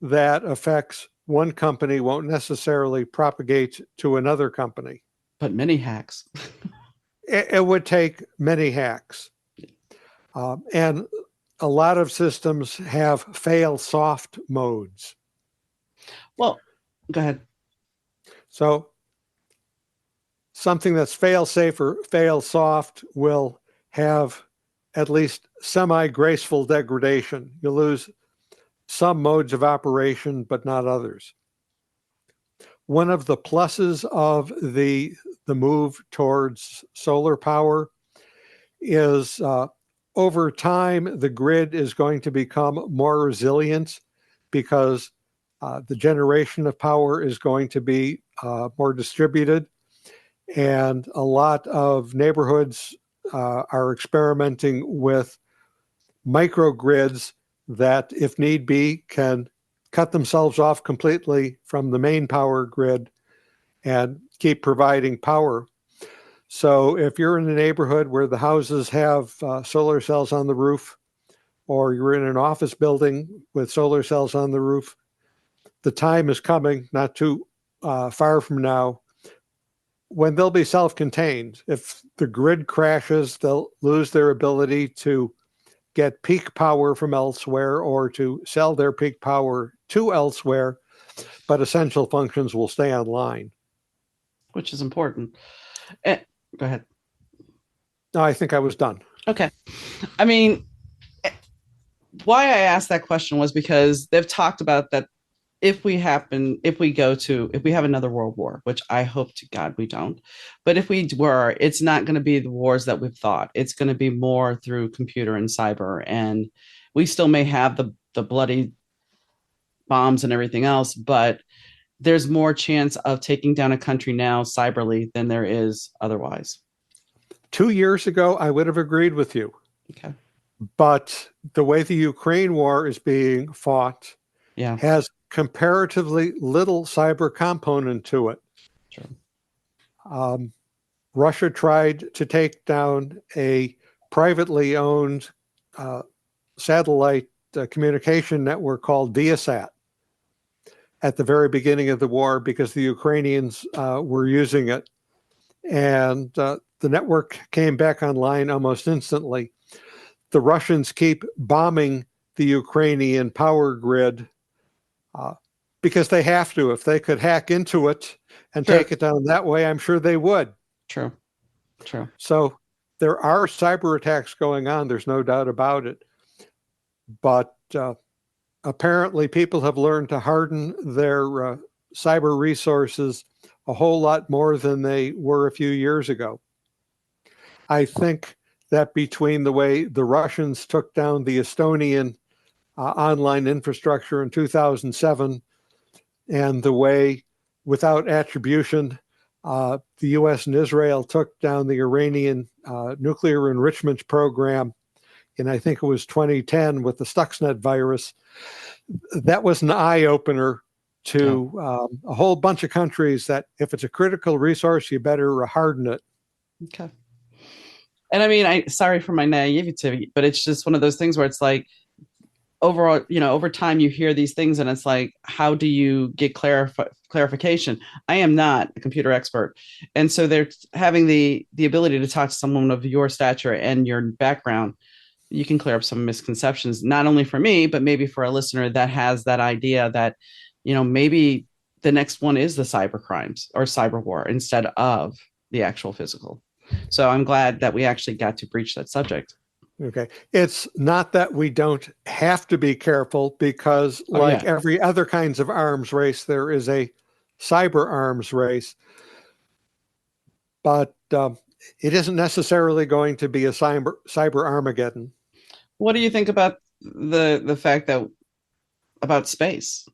that affects one company won't necessarily propagate to another company. But many hacks. It would take many hacks. And a lot of systems have fail soft modes. Well, go ahead. So something that's fail safe or fail soft will have at least semi graceful degradation. You lose some modes of operation, but not others. One of the pluses of the move towards solar power is over time, the grid is going to become more resilient because the generation of power is going to be more distributed. And a lot of neighborhoods are experimenting with microgrids that, if need be, can cut themselves off completely from the main power grid and keep providing power. So if you're in a neighborhood where the houses have solar cells on the roof, or you're in an office building with solar cells on the roof, the time is coming, not too far from now, when they'll be self-contained. If the grid crashes, they'll lose their ability to get peak power from elsewhere or to sell their peak power to elsewhere, but essential functions will stay online. Which is important. Eh, Go ahead. No, I think I was done. Okay. I mean, why I asked that question was because they've talked about that if we have another world war, which I hope to God we don't, but if we were, it's not going to be the wars that we've thought. It's going to be more through computer and cyber, and we still may have the bloody bombs and everything else, but there's more chance of taking down a country now cyberly than there is otherwise. 2 years ago, I would have agreed with you. Okay. But the way the Ukraine war is being fought Yeah. has comparatively little cyber component to it. True. Russia tried to take down a privately owned satellite communication network called Viasat at the very beginning of the war because the Ukrainians were using it. And the network came back online almost instantly. The Russians keep bombing the Ukrainian power grid because they have to. If they could hack into it and True. take it down that way, I'm sure they would. True. True. So there are cyber attacks going on. There's no doubt about it. But apparently people have learned to harden their cyber resources a whole lot more than they were a few years ago. I think between the way the Russians took down the Estonian online infrastructure in 2007 and the way, without attribution, the US and Israel took down the Iranian nuclear enrichment program in, I think it was 2010 with the Stuxnet virus, that was an eye opener to a whole bunch of countries that if it's a critical resource, you better harden it. Okay. And I mean, sorry for my naivety, but it's just one of those things where it's like overall, over time you hear these things and it's like, how do you get clarification? I am not a computer expert. And so they're having the ability to talk to someone of your stature and your background. You can clear up some misconceptions, not only for me, but maybe for a listener that has that idea that, maybe the next one is the cyber crimes or cyber war instead of the actual physical. So I'm glad that we actually got to breach that subject. Okay. It's not that we don't have to be careful because, like every other kinds of arms race, there is a cyber arms race. But it isn't necessarily going to be a cyber Armageddon. What do you think about the fact that about space?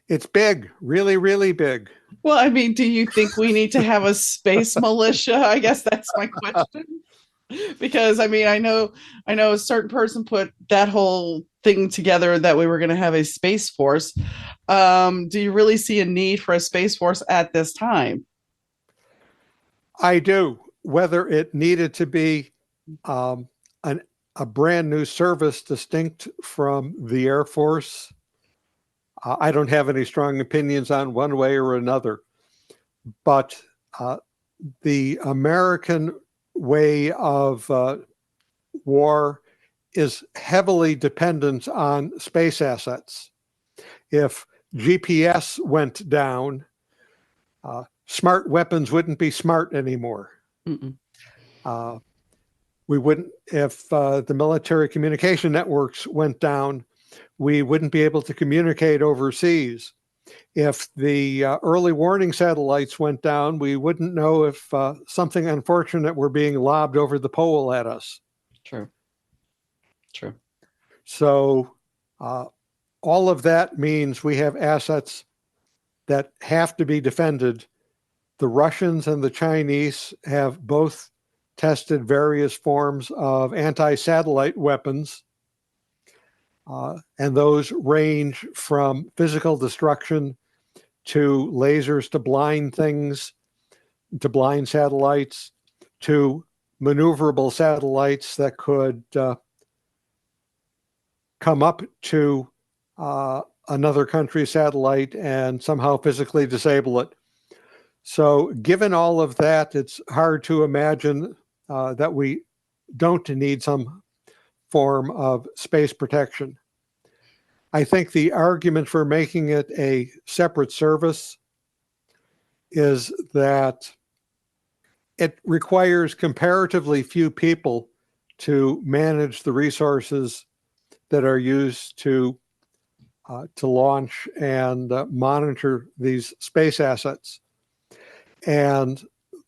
It's big, really, really big. Well, I mean, do you think we need to have a space militia? I guess that's my question. Because I mean, I know a certain person put that whole thing together that we were going to have a space force. Do you really see a need for a space force at this time? I do. Whether it needed to be a brand new service distinct from the Air Force, I don't have any strong opinions on one way or another. But the American way of war is heavily dependent on space assets. If GPS went down, smart weapons wouldn't be smart anymore. We wouldn't, if the military communication networks went down, we wouldn't be able to communicate overseas. If the early warning satellites went down, we wouldn't know if something unfortunate were being lobbed over the pole at us. True. So all of that means we have assets that have to be defended. The Russians and the Chinese have both tested various forms of anti-satellite weapons, and those range from physical destruction to lasers to blind things, to blind satellites, to maneuverable satellites that could come up to another country's satellite and somehow physically disable it. So given all of that, it's hard to imagine that we don't need some form of space protection. I think the argument for making it a separate service is that it requires comparatively few people to manage the resources that are used to launch and monitor these space assets. And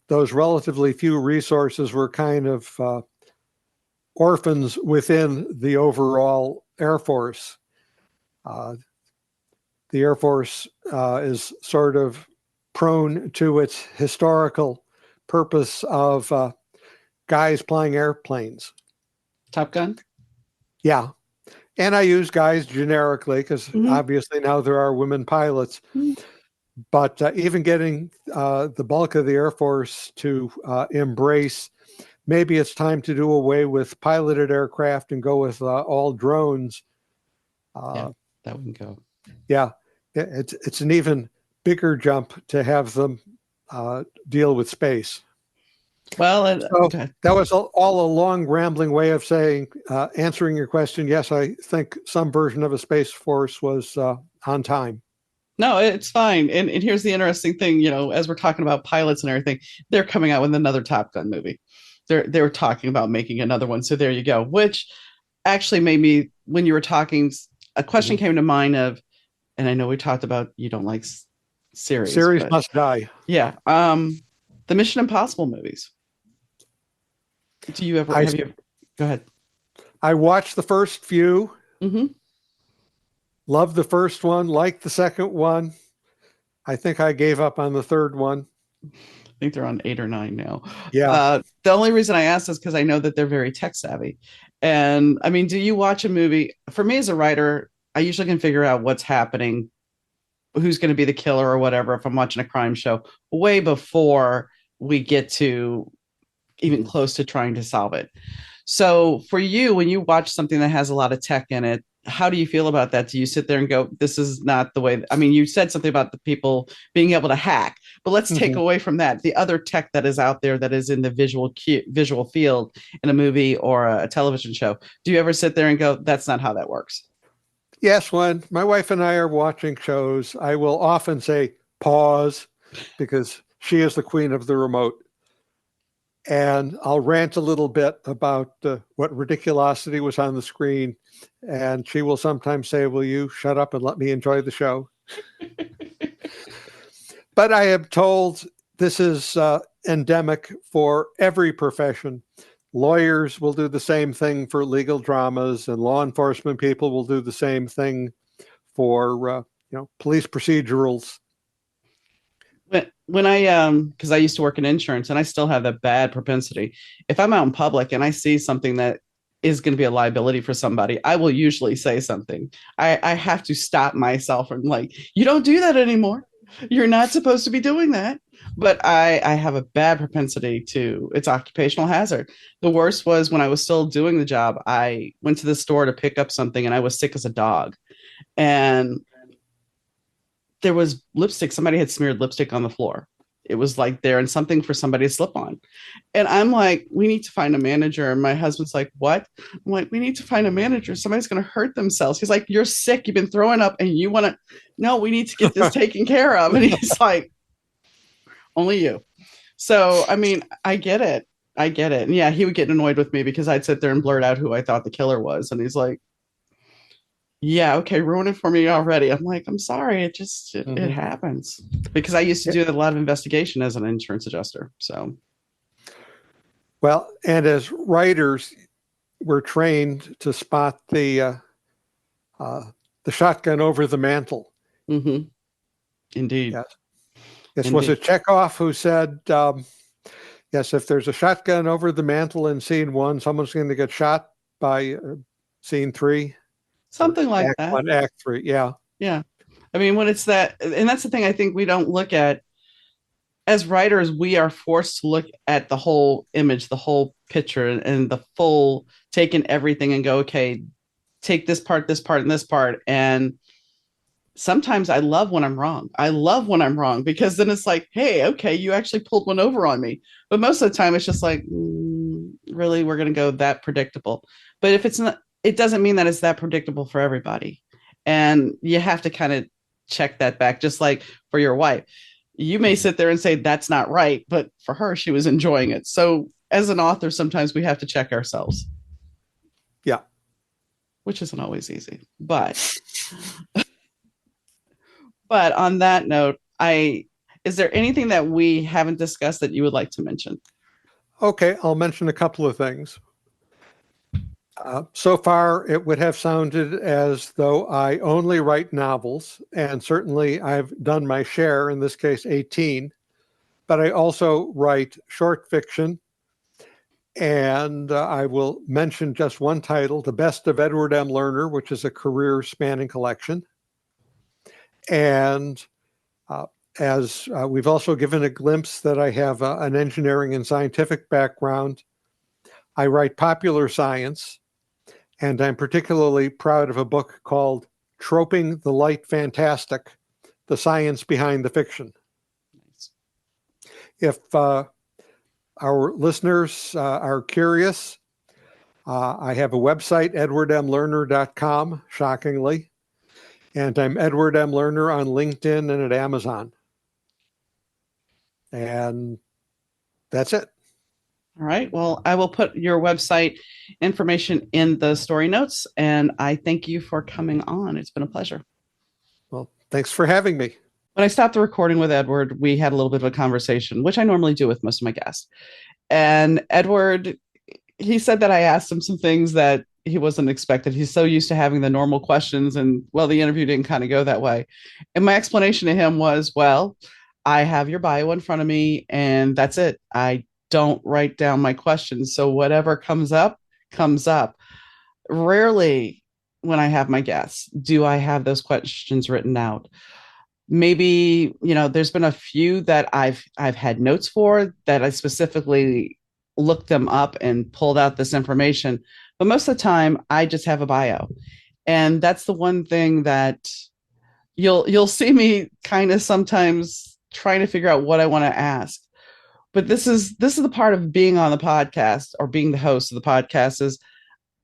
those relatively few resources were kind of orphans within the overall Air Force. The Air Force is sort of prone to its historical purpose of guys flying airplanes. Top Gun? Yeah. And I use guys generically because obviously now there are women pilots. But even getting the bulk of the Air Force to embrace, maybe it's time to do away with piloted aircraft and go with all drones. Yeah, that wouldn't go. Yeah, it's an even bigger jump to have them deal with space. Well, so that was all a long rambling way of saying, answering your question. Yes, I think some version of a space force was on time. No, it's fine. And here's the interesting thing, as we're talking about pilots and everything, they're coming out with another Top Gun movie. They're talking about making another one. So there you go, which actually made me, when you were talking, a question Mhm. came to mind of, and I know we talked about you don't like series, Series but must die. yeah, the Mission Impossible movies. Do you ever I have you? Go ahead. I watched the first few, Hmm. loved the first one, liked the second one. I think I gave up on the third one. I think they're on 8 or 9 now. Yeah. The only reason I asked is because I know that they're very tech savvy. And I mean, do you watch a movie? For me as a writer, I usually can figure out what's happening, who's going to be the killer or whatever, if I'm watching a crime show, way before we get to even Mhm. close to trying to solve it. So for you, when you watch something that has a lot of tech in it, how do you feel about that? Do you sit there and go, this is not the way? I mean, you said something about the people being able to hack, but let's take Mhm. away from that the other tech that is out there that is in the visual field in a movie or a television show. Do you ever sit there and go, that's not how that works? Yes, when my wife and I are watching shows, I will often say pause because she is the queen of the remote. And I'll rant a little bit about what ridiculosity was on the screen. And she will sometimes say, will you shut up and let me enjoy the show? But I am told this is endemic for every profession. Lawyers will do the same thing for legal dramas, and law enforcement people will do the same thing for police procedurals. When I because I used to work in insurance and I still have that bad propensity. If I'm out in public and I see something that is going to be a liability for somebody, I will usually say something. I have to stop myself from like, you don't do that anymore. You're not supposed to be doing that. But I have a bad propensity to it's occupational hazard. The worst was when I was still doing the job. I went to the store to pick up something and I was sick as a dog. And there was lipstick. Somebody had smeared lipstick on the floor. It was like there and something for somebody to slip on. And I'm like, we need to find a manager. And my husband's like, what? I'm like, we need to find a manager. Somebody's going to hurt themselves. He's like, you're sick. You've been throwing up and you want to, no, we need to get this taken care of. And he's like, only you. So, I mean, I get it. I get it. And yeah, he would get annoyed with me because I'd sit there and blurt out who I thought the killer was. And he's like, yeah, okay, ruin it for me already. I'm like, I'm sorry, it Mhm. happens because I used to Yeah. do a lot of investigation as an insurance adjuster. So, Well, and as writers, we're trained to spot uh, the shotgun over the mantle. mhm, indeed, Yes. This was indeed, it Chekhov who said, yes, if there's a shotgun over the mantle in scene one, someone's going to get shot by scene three or something like act that. one, act three. Yeah. Yeah, I mean, when it's that, and that's the thing. I think we don't look at as writers. We are forced to look at the whole image, the whole picture, and the full, taking everything and go, okay, take this part, and this part, and sometimes I love when I'm wrong. I love when I'm wrong because then it's like, hey, okay, you actually pulled one over on me. But most of the time, it's just like, really, we're going to go that predictable. But if it's not, it doesn't mean that it's that predictable for everybody. And you have to kind of check that back, just like for your wife. You may sit there and say, that's not right. But for her, she was enjoying it. So as an author, sometimes we have to check ourselves, Yeah. which isn't always easy. But on that note, I is there anything that we haven't discussed that you would like to mention? Okay. I'll mention a couple of things. So far, it would have sounded as though I only write novels, and certainly I've done my share, in this case, 18, but I also write short fiction. And I will mention just one title, The Best of Edward M. Lerner, which is a career spanning collection. And uh, as we've also given a glimpse that I have an engineering and scientific background, I write popular science. And I'm particularly proud of a book called Troping the Light Fantastic, The Science Behind the Fiction. If our listeners are curious, I have a website, edwardmlerner.com, shockingly, and I'm Edward M. Lerner on LinkedIn and at Amazon. And that's it. All right. Well, I will put your website information in the story notes, and I thank you for coming on. It's been a pleasure. Well, thanks for having me. When I stopped the recording with Edward, we had a little bit of a conversation, which I normally do with most of my guests. And Edward, he said that I asked him some things that he wasn't expected. He's so used to having the normal questions, and well, the interview didn't kind of go that way. And my explanation to him was, well, I have your bio in front of me, and that's it. I don't write down my questions. So whatever comes up, comes up. Rarely when I have my guests, do I have those questions written out. Maybe, there's been a few that I've had notes for that I specifically looked them up and pulled out this information. But most of the time I just have a bio. And that's the one thing that you'll see me kind of sometimes trying to figure out what I want to ask. But this is the part of being on the podcast or being the host of the podcast is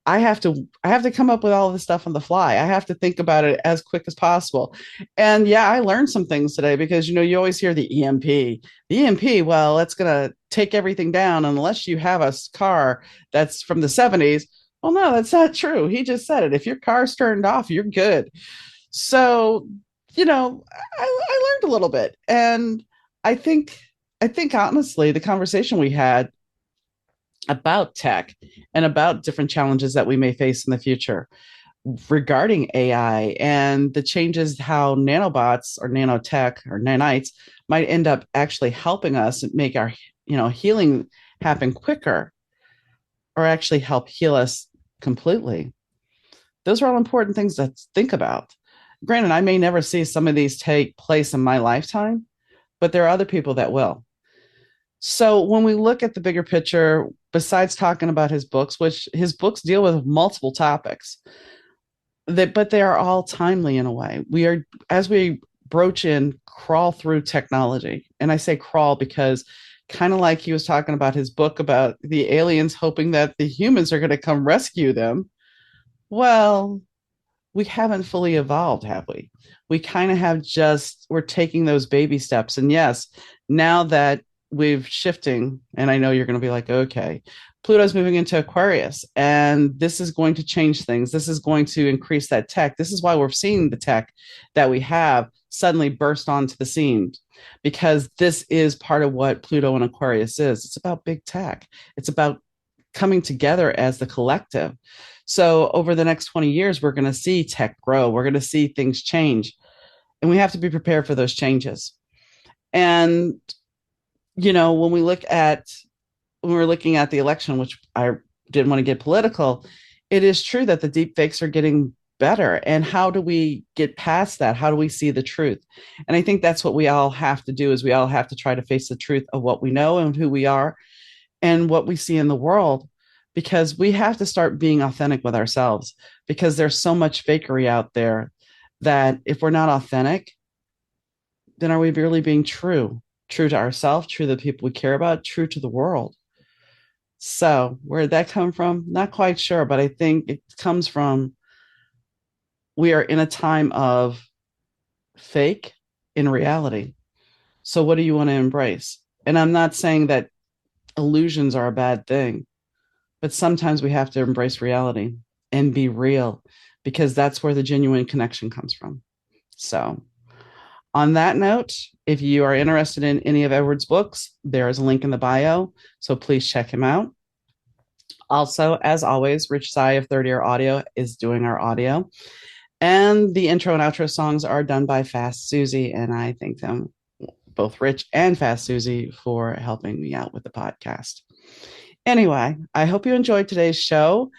I have to come up with all of this stuff on the fly. I have to think about it as quick as possible. And yeah, I learned some things today because you always hear the EMP. The EMP, well, that's gonna take everything down unless you have a car that's from the 70s. Well, no, that's not true. He just said it. If your car's turned off, you're good. So, I learned a little bit. And I think I think honestly, the conversation we had about tech and about different challenges that we may face in the future regarding AI and the changes how nanobots or nanotech or nanites might end up actually helping us make our healing happen quicker or actually help heal us completely. Those are all important things to think about. Granted, I may never see some of these take place in my lifetime, but there are other people that will. So when we look at the bigger picture, besides talking about his books, which his books deal with multiple topics, but they are all timely in a way. We are, as we broach in, crawl through technology. And I say crawl because kind of like he was talking about his book about the aliens hoping that the humans are going to come rescue them. Well, we haven't fully evolved, have we? We kind of have we're taking those baby steps. And yes, now that we've shifting, and I know you're going to be like, okay, Pluto's moving into Aquarius, and this is going to change things. This is going to increase that tech. This is why we're seeing the tech that we have suddenly burst onto the scene, because this is part of what Pluto and Aquarius is. It's about big tech. It's about coming together as the collective. So over the next 20 years, we're going to see tech grow. We're going to see things change, and we have to be prepared for those changes. And when we're looking at the election, which I didn't want to get political, it is true that the deep fakes are getting better. And how do we get past that? How do we see the truth? And I think that's what we all have to do is we all have to try to face the truth of what we know and who we are and what we see in the world, because we have to start being authentic with ourselves, because there's so much fakery out there that if we're not authentic, then are we really being true to ourselves, true to the people we care about, true to the world? So where did that come from? Not quite sure, but I think it comes from we are in a time of fake in reality. So what do you want to embrace? And I'm not saying that illusions are a bad thing, but sometimes we have to embrace reality and be real, because that's where the genuine connection comes from. So on that note, if you are interested in any of Edward's books, there is a link in the bio, so please check him out. Also, as always, Rich Sai of Third Ear Audio is doing our audio. And the intro and outro songs are done by Fast Susie, and I thank them, both Rich and Fast Susie, for helping me out with the podcast. Anyway, I hope you enjoyed today's show,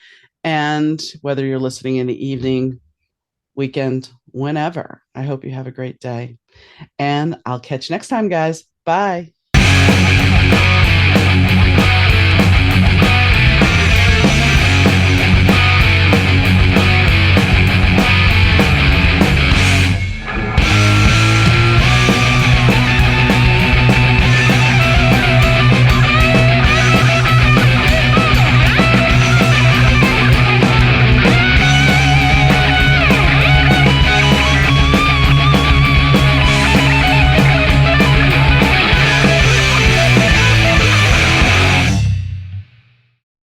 and whether you're listening in the evening, weekend, whenever, I hope you have a great day. And I'll catch you next time, guys. Bye.